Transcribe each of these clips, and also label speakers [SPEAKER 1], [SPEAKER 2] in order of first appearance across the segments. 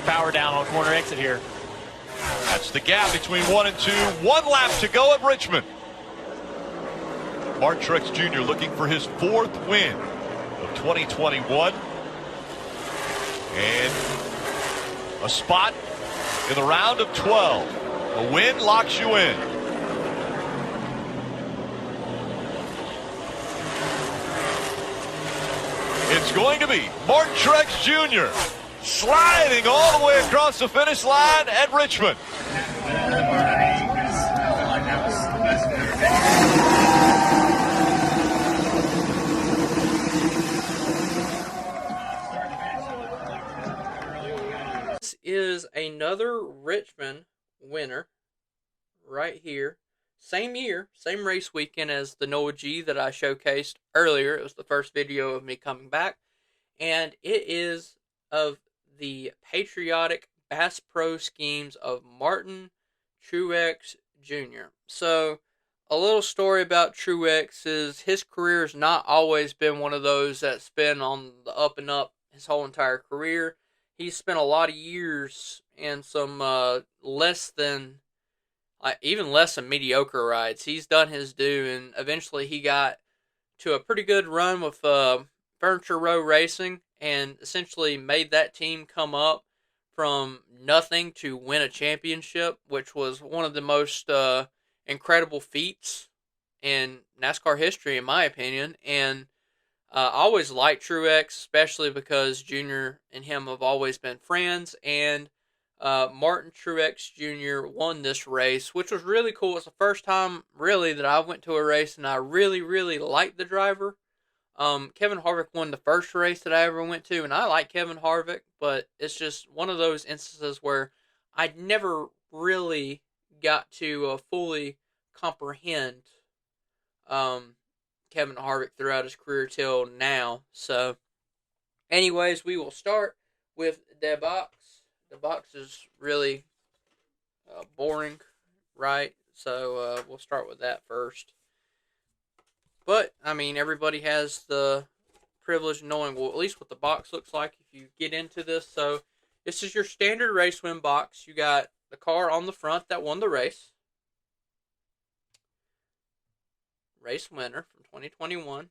[SPEAKER 1] power down on corner exit here.
[SPEAKER 2] That's the gap between 1 and 2. 1 lap to go at Richmond. Martin Truex Jr. looking for his 4th win of 2021. And a spot in the round of 12. A win locks you in. It's going to be Martin Truex Jr. sliding all the way across the finish line at Richmond.
[SPEAKER 3] This is another Richmond winner right here. Same year, same race weekend as the Noah G that I showcased earlier. It was the first video of me coming back. And it is of the Patriotic Bass Pro schemes of Martin Truex Jr. So, a little story about Truex is his career has not always been one of those that's been on the up and up his whole entire career. He's spent a lot of years in some even less than mediocre rides. He's done his due, and eventually he got to a pretty good run with Furniture Row Racing, and essentially made that team come up from nothing to win a championship, which was one of the most incredible feats in NASCAR history, in my opinion. And I always liked Truex, especially because Junior and him have always been friends, and Martin Truex Jr. won this race, which was really cool. It's the first time, really, that I went to a race and I really, really liked the driver. Kevin Harvick won the first race that I ever went to, and I like Kevin Harvick, but it's just one of those instances where I never really got to fully comprehend Kevin Harvick throughout his career till now. So, anyways, we will start with the box. The box is really boring, right? So we'll start with that first. But, I mean, everybody has the privilege of knowing, well, at least what the box looks like if you get into this. So, this is your standard race win box. You got the car on the front that won the race. Race winner from 2021.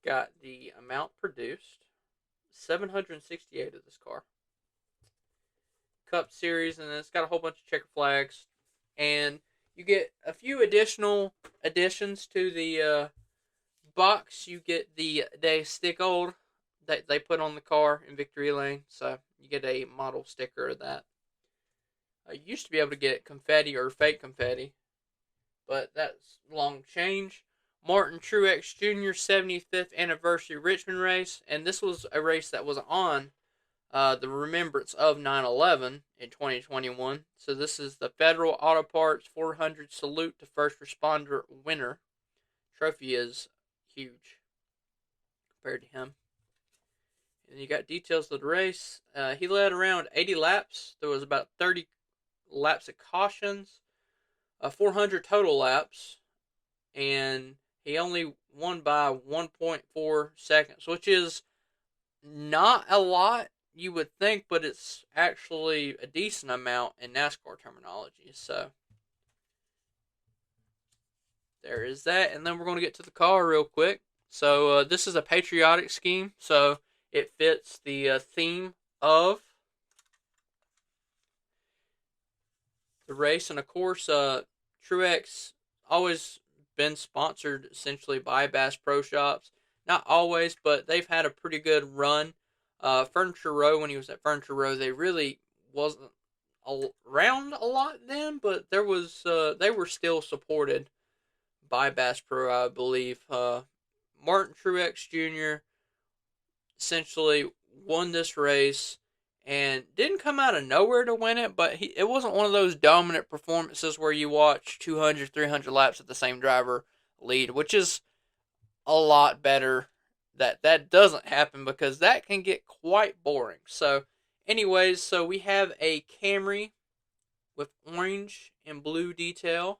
[SPEAKER 3] Got the amount produced, 768 of this car. Cup Series, and it's got a whole bunch of checker flags. And you get a few additional additions to the box. You get the stick old that they put on the car in Victory Lane. So you get a model sticker of that. You used to be able to get confetti or fake confetti, but that's long change. Martin Truex Jr. 75th Anniversary Richmond race, and this was a race that was on the remembrance of 9/11 in 2021. So this is the Federal Auto Parts 400 Salute to First Responder winner. Trophy is huge compared to him. And you got details of the race. He led around 80 laps. There was about 30 laps of cautions, 400 total laps, and he only won by 1.4 seconds, which is not a lot, you would think, but it's actually a decent amount in NASCAR terminology. So, there is that. And then we're going to get to the car real quick. So, this is a Patriotic scheme. So, it fits the theme of the race. And, of course, Truex always been sponsored essentially by Bass Pro Shops. Not always, but they've had a pretty good run. Furniture Row, when he was at Furniture Row, they really wasn't around a lot then, but there was they were still supported by Bass Pro, I believe. Martin Truex Jr. essentially won this race and didn't come out of nowhere to win it, but it wasn't one of those dominant performances where you watch 200, 300 laps of the same driver lead, which is a lot better that doesn't happen because that can get quite boring. So, anyways, so we have a Camry with orange and blue detail.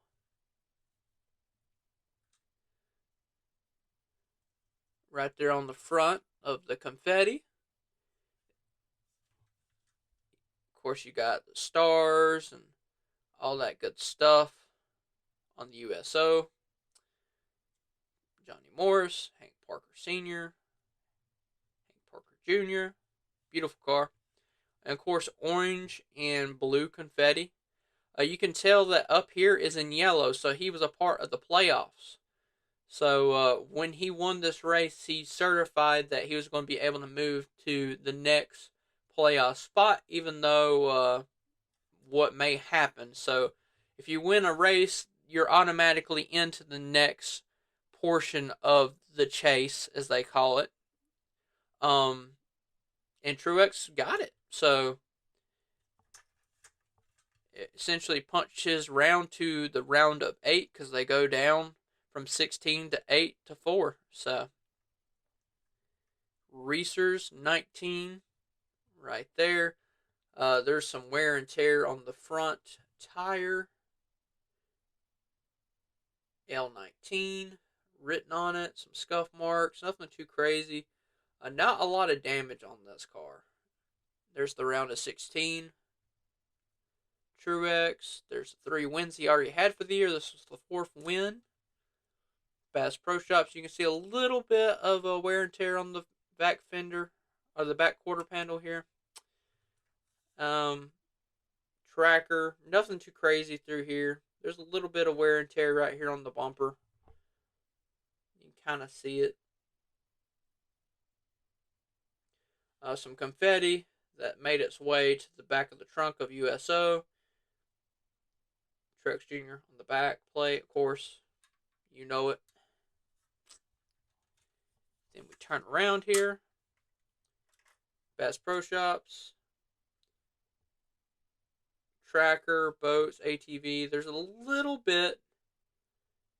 [SPEAKER 3] right there on the front of the confetti. Of course, you got the stars and all that good stuff on the USO. Johnny Morris, Hank Parker Sr., Hank Parker Jr. Beautiful car. And of course, orange and blue confetti. You can tell that up here is in yellow, so he was a part of the playoffs. So when he won this race, he certified that he was going to be able to move to the next playoff spot, even though what may happen. So if you win a race, you're automatically into the next portion of the chase, as they call it. And Truex got it. So it essentially punched his round to the round of 8 because they go down from 16 to 8 to 4. So Reese's 19 right there. There's some wear and tear on the front tire. L19 written on it. Some scuff marks. Nothing too crazy. Not a lot of damage on this car. There's the round of 16. Truex. There's the 3 wins he already had for the year. This was the 4th win. Bass Pro Shops. You can see a little bit of a wear and tear on the back fender, or the back quarter panel here. Tracker. Nothing too crazy through here. There's a little bit of wear and tear right here on the bumper. You can kind of see it. Some confetti that made its way to the back of the trunk of USO. Truex Jr. on the back plate, of course. You know it. Then we turn around here. Bass Pro Shops. Tracker, boats, ATV. There's a little bit,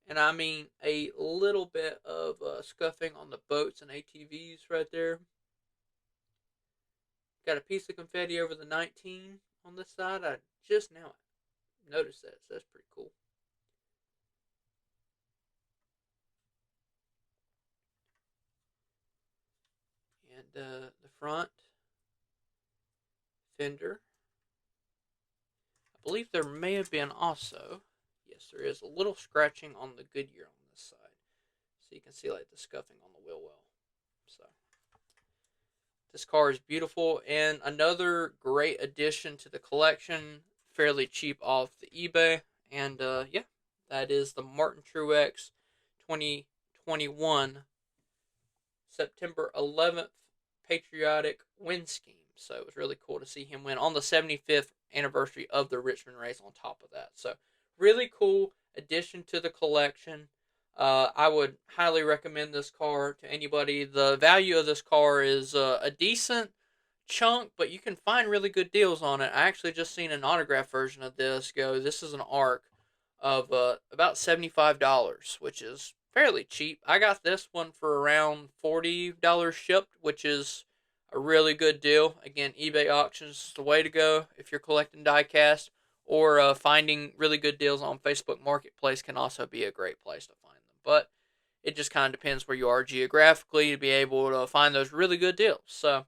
[SPEAKER 3] and I mean a little bit of scuffing on the boats and ATVs right there. Got a piece of confetti over the 19 on this side. I just now noticed that, so that's pretty cool. And the front fender. I believe there may have been also, yes, there is a little scratching on the Goodyear on this side. So you can see like the scuffing on the wheel well. So this car is beautiful and another great addition to the collection. Fairly cheap off the eBay. And yeah, that is the Martin Truex 2021 September 11th Patriotic win scheme. So it was really cool to see him win on the 75th anniversary of the Richmond race on top of that. So really cool addition to the collection. I would highly recommend this car to anybody. The value of this car is a decent chunk, but you can find really good deals on it. I actually just seen an autograph version of this go. This is an ARC of about $75, which is fairly cheap. I got this one for around $40 shipped, which is a really good deal. Again, eBay auctions is the way to go if you're collecting diecast, or finding really good deals on Facebook Marketplace can also be a great place to find them. But it just kind of depends where you are geographically to be able to find those really good deals. So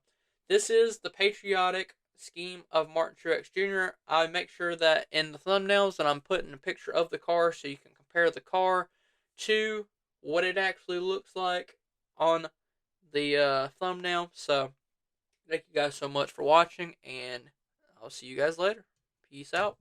[SPEAKER 3] this is the Patriotic scheme of Martin Truex Jr. I make sure that in the thumbnails that I'm putting a picture of the car so you can compare the car to what it actually looks like on the thumbnail. So thank you guys so much for watching, and I'll see you guys later. Peace out.